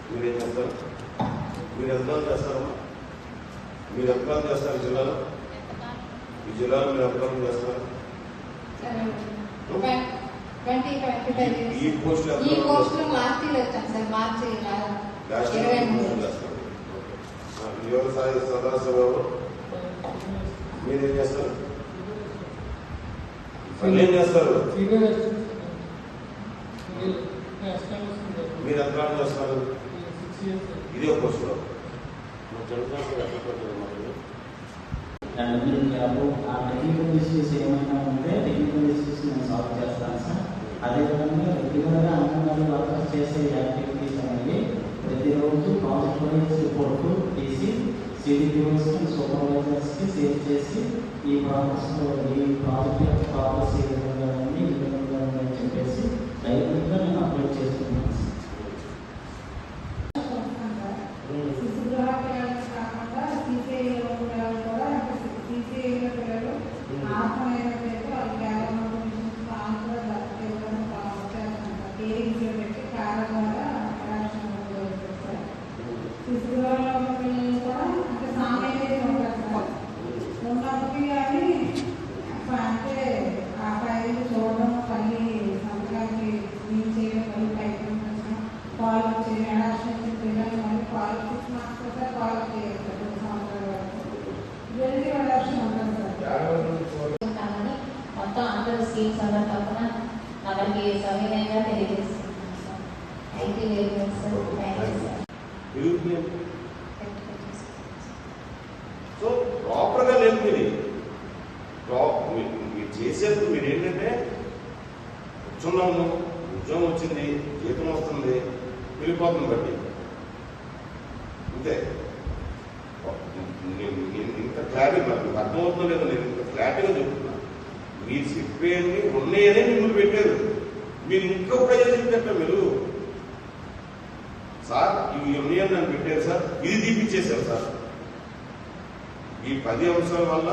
మీరేం చేస్తారు? మీరు ఎంతకాలం చేస్తారమ్మా? మీరు ఎంతకాలం చేస్తారు జిల్లాలో? ఈ జిల్లాలో మీరు ఎంతకాలం చేస్తారు? ఈ పోస్ట్ వ్యవసాయ సదాశివరావు మీరేం చేస్తారు? మళ్ళీ ఏం చేస్తారు? మీరు ఎంతకాలం చేస్తారు? ఇదే పోస్ట్ లో టెక్నికల్ ఇష్యూస్ ఏమైనా ఉంటే టెక్నికల్ ఇష్యూస్ నేను సాల్వ్ చేస్తాను సార్. అదేవిధంగా రెగ్యులర్గా అంగన్వాడీ వర్కర్స్ చేసే యాక్టివిటీస్ అనేవి ప్రతిరోజు ప్రాజెక్ట్ వైజ్ రిపోర్ట్ తీసి సిడిపిఓస్ అండ్ సూపర్వైజర్స్కి షేర్ చేసి ఈ ప్రాజెక్ట్స్లో ఈ ప్రాజెక్ట్ యొక్క ప్రాసెస్ ఏ విధంగా ఉంది ఈ విధంగా అని చెప్పేసి డైరెక్ట్గా నేను అప్లోడ్ చేస్తున్నాను. మొత్తం అందరూ స్కీమ్స్ అందరూ తప్పన మనకి సవినయంగా తెలియజేస్తున్నాం sir. Thank you very much sir. So ప్రాపర్గా లేదు మీరు చేసేందుకు మీరు ఏంటంటే కూర్చున్నాము, ఉద్యోగం వచ్చింది, జీతం వస్తుంది, వెళ్ళిపోతుంది బట్టి అంతే. ఇంత క్లారిటీ నాకు అర్థమవుతుందో లేదో నేను ఇంత క్లారిటీగా చెప్తున్నా. మీరు చెప్పేది ఉన్నాయనే మిమ్మల్ని పెట్టారు. మీరు ఇంకొక చెప్తే మీరు సార్ ఇవి ఉన్నాయని నన్ను పెట్టారు సార్, ఇది తీపిచ్చేశారు సార్. ఈ 10 అంశాల వల్ల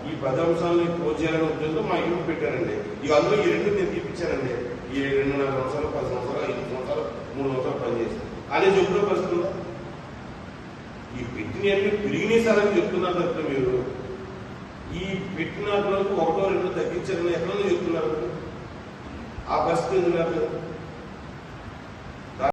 ఈ 10 అంశాలని క్లోజ్ చేయాలని ఉద్దేశంతో మా ఇంటికి పెట్టారండి. ఇక అందులో ఈ 2 నేను తీపిచ్చానండి. ఈ 2.5 సంవత్సరాలు 10 సంవత్సరాలు 5 సంవత్సరాలు 3 సంవత్సరాలు పనిచేసి అదే చెప్పుకునే పరిస్థితి ఉందా? ఈ పెట్టినవన్నీ పెరిగినాయి సార్ అని చెప్తున్నారు తప్ప మీరు ఈ పెట్టిన 1 2 తగ్గించారని ఎక్కడో చెప్తున్నారు. ఆ పరిస్థితి ఎందుకు